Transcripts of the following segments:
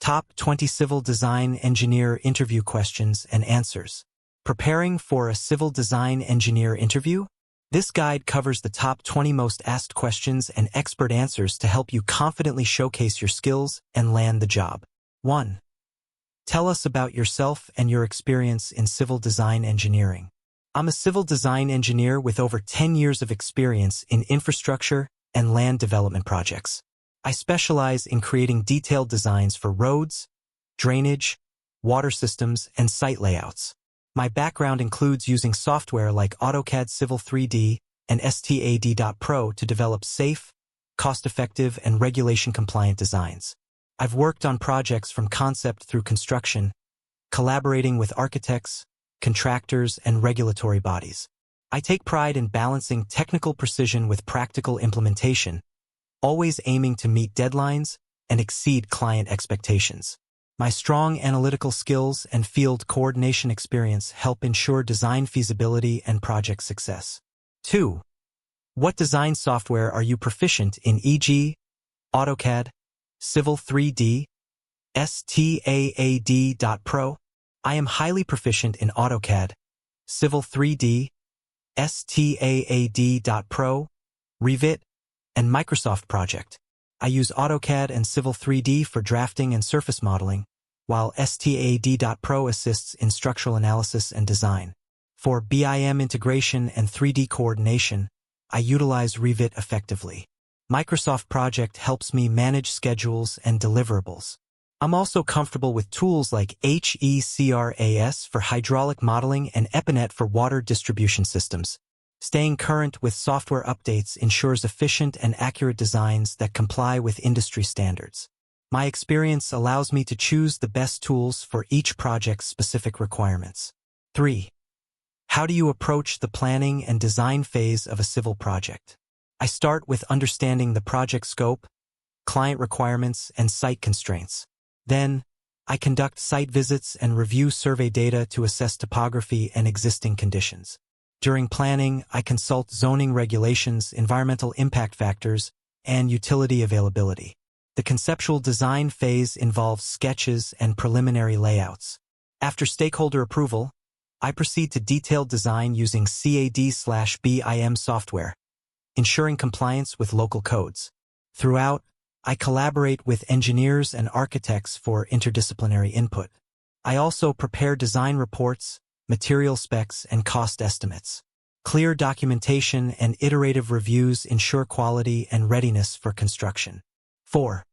Top 20 Civil Design Engineer Interview Questions and Answers. Preparing for a civil design engineer interview? This guide covers the top 20 most asked questions and expert answers to help you confidently showcase your skills and land the job. 1. Tell us about yourself and your experience in civil design engineering. I'm a civil design engineer with over 10 years of experience in infrastructure and land development projects. I specialize in creating detailed designs for roads, drainage, water systems, and site layouts. My background includes using software like AutoCAD Civil 3D and STAD.Pro to develop safe, cost-effective, and regulation-compliant designs. I've worked on projects from concept through construction, collaborating with architects, contractors, and regulatory bodies. I take pride in balancing technical precision with practical implementation, always aiming to meet deadlines and exceed client expectations. My strong analytical skills and field coordination experience help ensure design feasibility and project success. 2. What design software are you proficient in, e.g., AutoCAD, Civil 3D, STAAD.Pro? I am highly proficient in AutoCAD, Civil 3D, STAAD.Pro, Revit, and Microsoft Project. I use AutoCAD and Civil 3D for drafting and surface modeling, while STAAD.Pro assists in structural analysis and design. For BIM integration and 3D coordination, I utilize Revit effectively. Microsoft Project helps me manage schedules and deliverables. I'm also comfortable with tools like HECRAS for hydraulic modeling and Epinet for water distribution systems. Staying current with software updates ensures efficient and accurate designs that comply with industry standards. My experience allows me to choose the best tools for each project's specific requirements. 3. How do you approach the planning and design phase of a civil project? I start with understanding the project scope, client requirements, and site constraints. Then, I conduct site visits and review survey data to assess topography and existing conditions. During planning, I consult zoning regulations, environmental impact factors, and utility availability. The conceptual design phase involves sketches and preliminary layouts. After stakeholder approval, I proceed to detailed design using CAD/BIM software, ensuring compliance with local codes. Throughout, I collaborate with engineers and architects for interdisciplinary input. I also prepare design reports, material specs, and cost estimates. Clear documentation and iterative reviews ensure quality and readiness for construction. 4.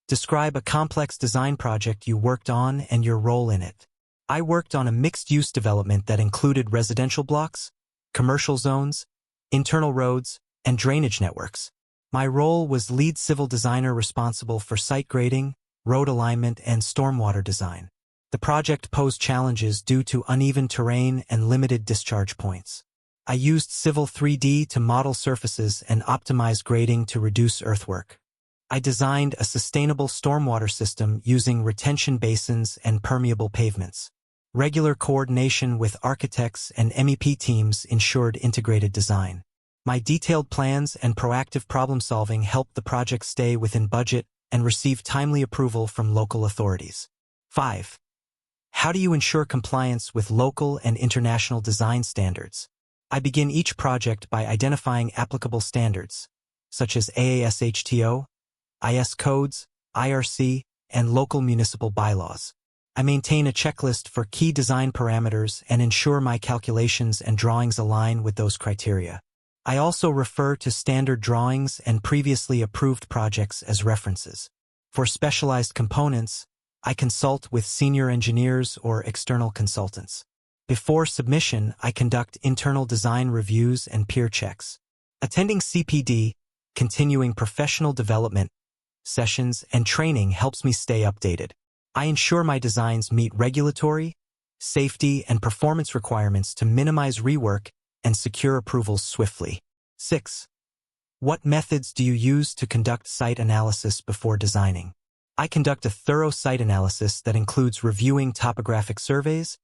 Describe a complex design project you worked on and your role in it. I worked on a mixed-use development that included residential blocks, commercial zones, internal roads, and drainage networks. My role was lead civil designer responsible for site grading, road alignment, and stormwater design. The project posed challenges due to uneven terrain and limited discharge points. I used Civil 3D to model surfaces and optimize grading to reduce earthwork. I designed a sustainable stormwater system using retention basins and permeable pavements. Regular coordination with architects and MEP teams ensured integrated design. My detailed plans and proactive problem-solving helped the project stay within budget and receive timely approval from local authorities. 5. How do you ensure compliance with local and international design standards? I begin each project by identifying applicable standards, such as AASHTO, IS codes, IRC, and local municipal bylaws. I maintain a checklist for key design parameters and ensure my calculations and drawings align with those criteria. I also refer to standard drawings and previously approved projects as references. For specialized components, I consult with senior engineers or external consultants. Before submission, I conduct internal design reviews and peer checks. Attending CPD, continuing professional development, sessions, and training helps me stay updated. I ensure my designs meet regulatory, safety, and performance requirements to minimize rework and secure approvals swiftly. 6. What methods do you use to conduct site analysis before designing? I conduct a thorough site analysis that includes reviewing topographic surveys,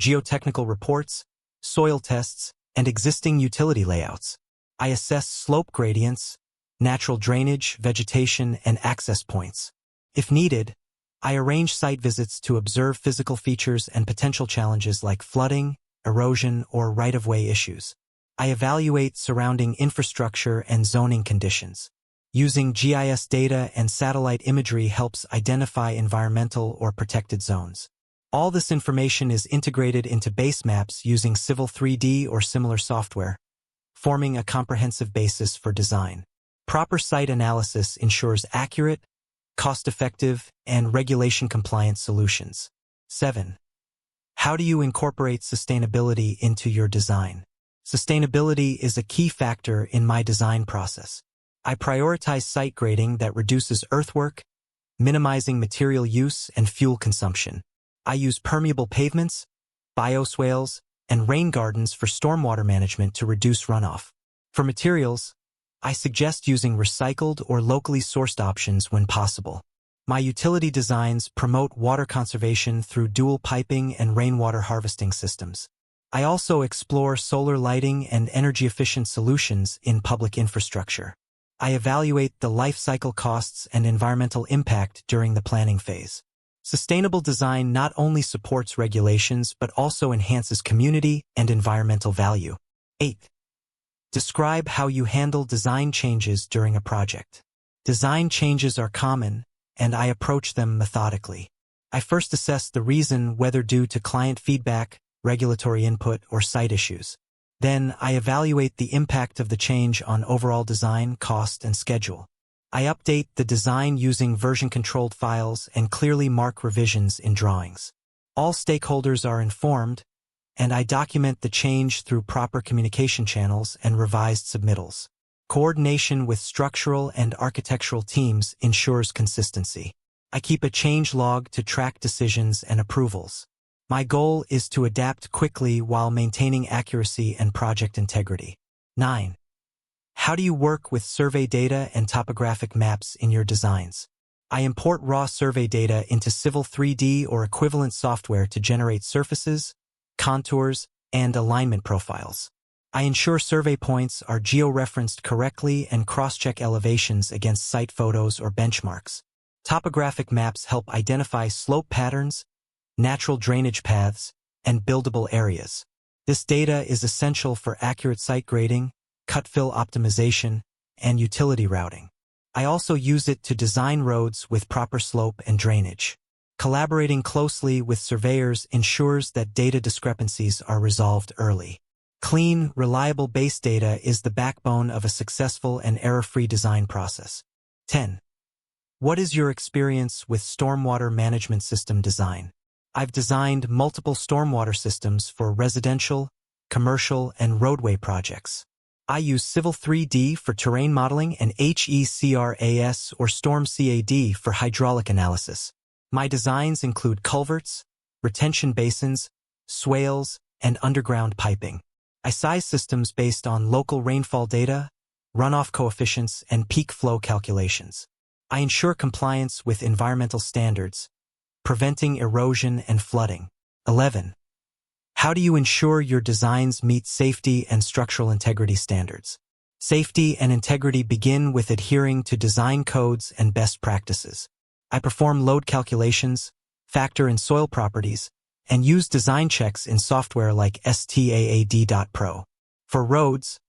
geotechnical reports, soil tests, and existing utility layouts. I assess slope gradients, natural drainage, vegetation, and access points. If needed, I arrange site visits to observe physical features and potential challenges like flooding, erosion, or right-of-way issues. I evaluate surrounding infrastructure and zoning conditions. Using GIS data and satellite imagery helps identify environmental or protected zones. All this information is integrated into base maps using Civil 3D or similar software, forming a comprehensive basis for design. Proper site analysis ensures accurate, cost-effective, and regulation-compliant solutions. 7. How do you incorporate sustainability into your design? Sustainability is a key factor in my design process. I prioritize site grading that reduces earthwork, minimizing material use and fuel consumption. I use permeable pavements, bioswales, and rain gardens for stormwater management to reduce runoff. For materials, I suggest using recycled or locally sourced options when possible. My utility designs promote water conservation through dual piping and rainwater harvesting systems. I also explore solar lighting and energy-efficient solutions in public infrastructure. I evaluate the life cycle costs and environmental impact during the planning phase. Sustainable design not only supports regulations but also enhances community and environmental value. 8. Describe how you handle design changes during a project. Design changes are common, and I approach them methodically. I first assess the reason, whether due to client feedback, regulatory input, or site issues. Then, I evaluate the impact of the change on overall design, cost, and schedule. I update the design using version-controlled files and clearly mark revisions in drawings. All stakeholders are informed, and I document the change through proper communication channels and revised submittals. Coordination with structural and architectural teams ensures consistency. I keep a change log to track decisions and approvals. My goal is to adapt quickly while maintaining accuracy and project integrity. 9. How do you work with survey data and topographic maps in your designs? I import raw survey data into Civil 3D or equivalent software to generate surfaces, contours, and alignment profiles. I ensure survey points are geo-referenced correctly and cross-check elevations against site photos or benchmarks. Topographic maps help identify slope patterns, natural drainage paths, and buildable areas. This data is essential for accurate site grading, cut-fill optimization, and utility routing. I also use it to design roads with proper slope and drainage. Collaborating closely with surveyors ensures that data discrepancies are resolved early. Clean, reliable base data is the backbone of a successful and error-free design process. 10. What is your experience with stormwater management system design? I've designed multiple stormwater systems for residential, commercial, and roadway projects. I use Civil 3D for terrain modeling and HECRAS or Storm CAD for hydraulic analysis. My designs include culverts, retention basins, swales, and underground piping. I size systems based on local rainfall data, runoff coefficients, and peak flow calculations. I ensure compliance with environmental standards, preventing erosion and flooding. 11. How do you ensure your designs meet safety and structural integrity standards? Safety and integrity begin with adhering to design codes and best practices. I perform load calculations, factor in soil properties, and use design checks in software like STAAD.Pro. For roads,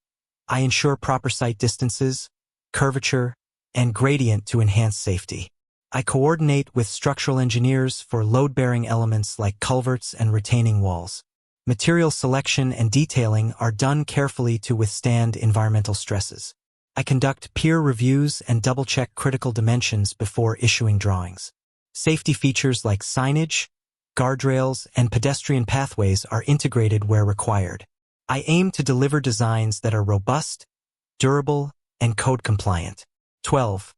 I ensure proper site distances, curvature, and gradient to enhance safety. I coordinate with structural engineers for load-bearing elements like culverts and retaining walls. Material selection and detailing are done carefully to withstand environmental stresses. I conduct peer reviews and double-check critical dimensions before issuing drawings. Safety features like signage, guardrails, and pedestrian pathways are integrated where required. I aim to deliver designs that are robust, durable, and code-compliant. 12.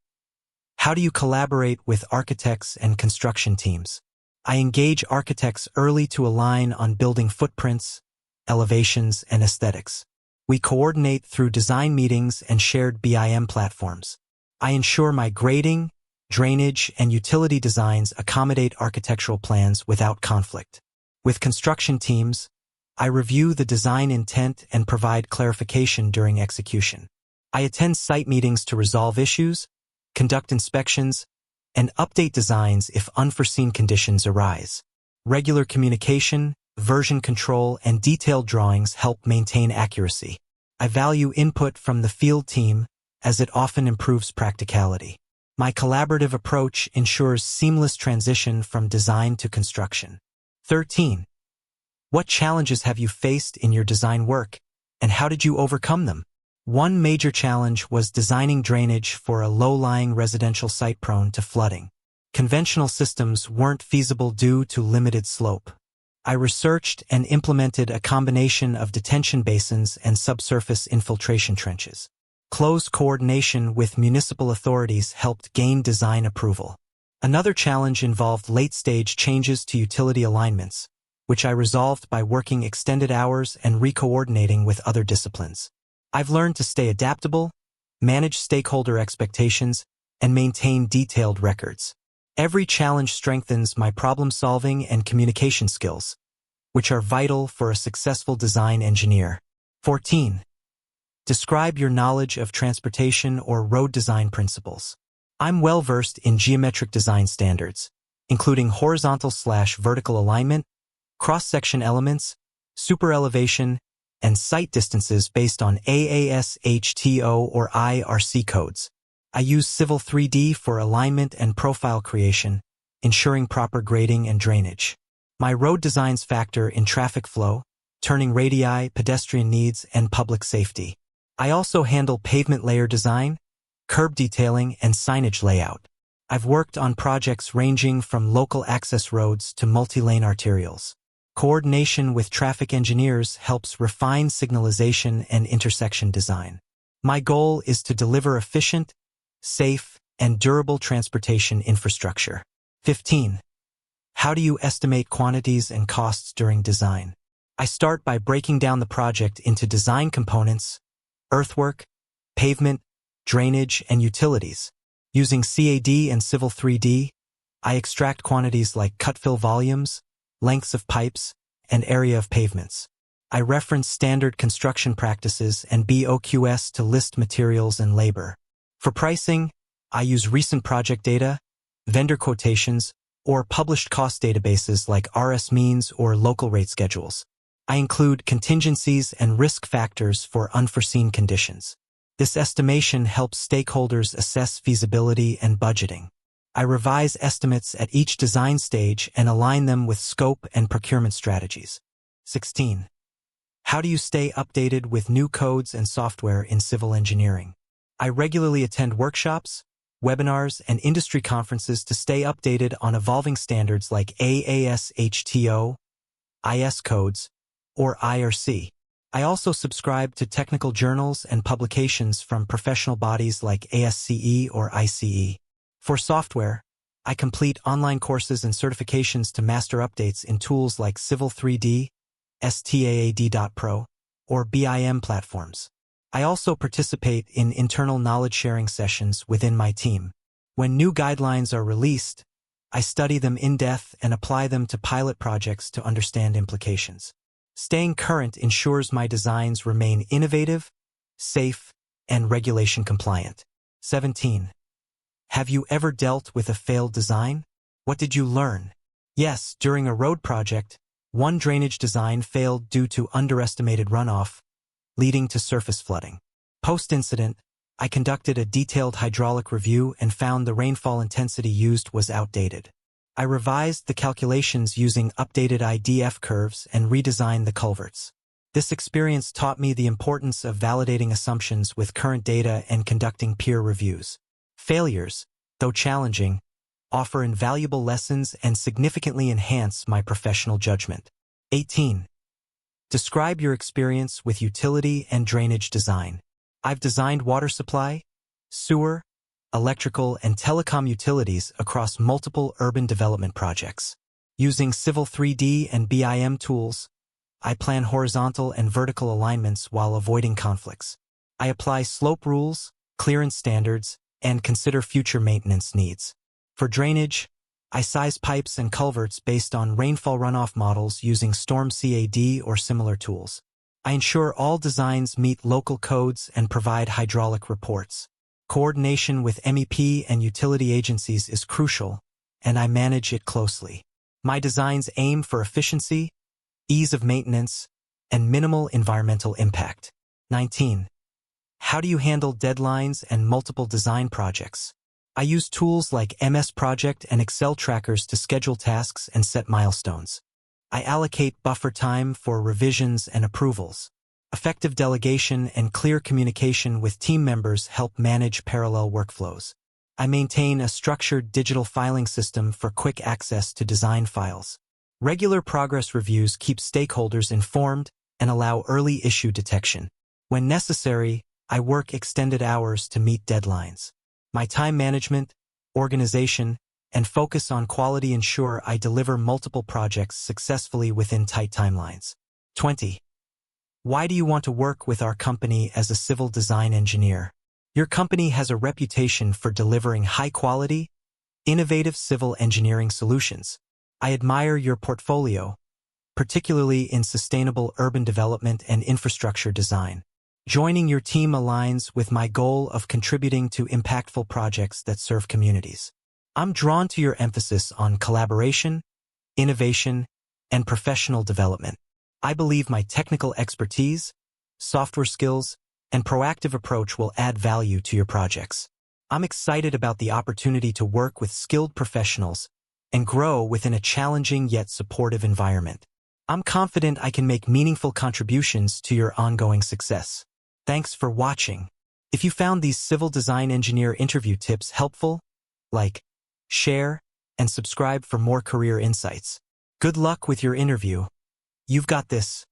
How do you collaborate with architects and construction teams? I engage architects early to align on building footprints, elevations, and aesthetics. We coordinate through design meetings and shared BIM platforms. I ensure my grading, drainage, and utility designs accommodate architectural plans without conflict. With construction teams, I review the design intent and provide clarification during execution. I attend site meetings to resolve issues, conduct inspections, and update designs if unforeseen conditions arise. Regular communication, version control, and detailed drawings help maintain accuracy. I value input from the field team as it often improves practicality. My collaborative approach ensures seamless transition from design to construction. 13. What challenges have you faced in your design work, and how did you overcome them? One major challenge was designing drainage for a low-lying residential site prone to flooding. Conventional systems weren't feasible due to limited slope. I researched and implemented a combination of detention basins and subsurface infiltration trenches. Close coordination with municipal authorities helped gain design approval. Another challenge involved late-stage changes to utility alignments, which I resolved by working extended hours and re-coordinating with other disciplines. I've learned to stay adaptable, manage stakeholder expectations, and maintain detailed records. Every challenge strengthens my problem-solving and communication skills, which are vital for a successful design engineer. 14. Describe your knowledge of transportation or road design principles. I'm well-versed in geometric design standards, including horizontal/vertical alignment, cross-section elements, superelevation, and site distances based on AASHTO or IRC codes. I use Civil 3D for alignment and profile creation, ensuring proper grading and drainage. My road designs factor in traffic flow, turning radii, pedestrian needs, and public safety. I also handle pavement layer design, curb detailing, and signage layout. I've worked on projects ranging from local access roads to multi-lane arterials. Coordination with traffic engineers helps refine signalization and intersection design. My goal is to deliver efficient, safe, and durable transportation infrastructure. 15. How do you estimate quantities and costs during design? I start by breaking down the project into design components: earthwork, pavement, drainage, and utilities. Using CAD and Civil 3D, I extract quantities like cut-fill volumes, lengths of pipes, and area of pavements. I reference standard construction practices and BOQS to list materials and labor. For pricing, I use recent project data, vendor quotations, or published cost databases like RS-Means or local rate schedules. I include contingencies and risk factors for unforeseen conditions. This estimation helps stakeholders assess feasibility and budgeting. I revise estimates at each design stage and align them with scope and procurement strategies. 16. How do you stay updated with new codes and software in civil engineering? I regularly attend workshops, webinars, and industry conferences to stay updated on evolving standards like AASHTO, IS codes, or IRC. I also subscribe to technical journals and publications from professional bodies like ASCE or ICE. For software, I complete online courses and certifications to master updates in tools like Civil 3D, STAAD.pro, or BIM platforms. I also participate in internal knowledge-sharing sessions within my team. When new guidelines are released, I study them in depth and apply them to pilot projects to understand implications. Staying current ensures my designs remain innovative, safe, and regulation compliant. 17. Have you ever dealt with a failed design? What did you learn? Yes, during a road project, one drainage design failed due to underestimated runoff, leading to surface flooding. Post-incident, I conducted a detailed hydraulic review and found the rainfall intensity used was outdated. I revised the calculations using updated IDF curves and redesigned the culverts. This experience taught me the importance of validating assumptions with current data and conducting peer reviews. Failures, though challenging, offer invaluable lessons and significantly enhance my professional judgment. 18. Describe your experience with utility and drainage design. I've designed water supply, sewer, electrical, and telecom utilities across multiple urban development projects. Using Civil 3D and BIM tools, I plan horizontal and vertical alignments while avoiding conflicts. I apply slope rules, clearance standards, and consider future maintenance needs. For drainage, I size pipes and culverts based on rainfall runoff models using Storm CAD or similar tools. I ensure all designs meet local codes and provide hydraulic reports. Coordination with MEP and utility agencies is crucial, and I manage it closely. My designs aim for efficiency, ease of maintenance, and minimal environmental impact. 19. How do you handle deadlines and multiple design projects? I use tools like MS Project and Excel trackers to schedule tasks and set milestones. I allocate buffer time for revisions and approvals. Effective delegation and clear communication with team members help manage parallel workflows. I maintain a structured digital filing system for quick access to design files. Regular progress reviews keep stakeholders informed and allow early issue detection. When necessary, I work extended hours to meet deadlines. My time management, organization, and focus on quality ensure I deliver multiple projects successfully within tight timelines. 20. Why do you want to work with our company as a civil design engineer? Your company has a reputation for delivering high-quality, innovative civil engineering solutions. I admire your portfolio, particularly in sustainable urban development and infrastructure design. Joining your team aligns with my goal of contributing to impactful projects that serve communities. I'm drawn to your emphasis on collaboration, innovation, and professional development. I believe my technical expertise, software skills, and proactive approach will add value to your projects. I'm excited about the opportunity to work with skilled professionals and grow within a challenging yet supportive environment. I'm confident I can make meaningful contributions to your ongoing success. Thanks for watching. If you found these civil design engineer interview tips helpful, like, share, and subscribe for more career insights. Good luck with your interview. You've got this.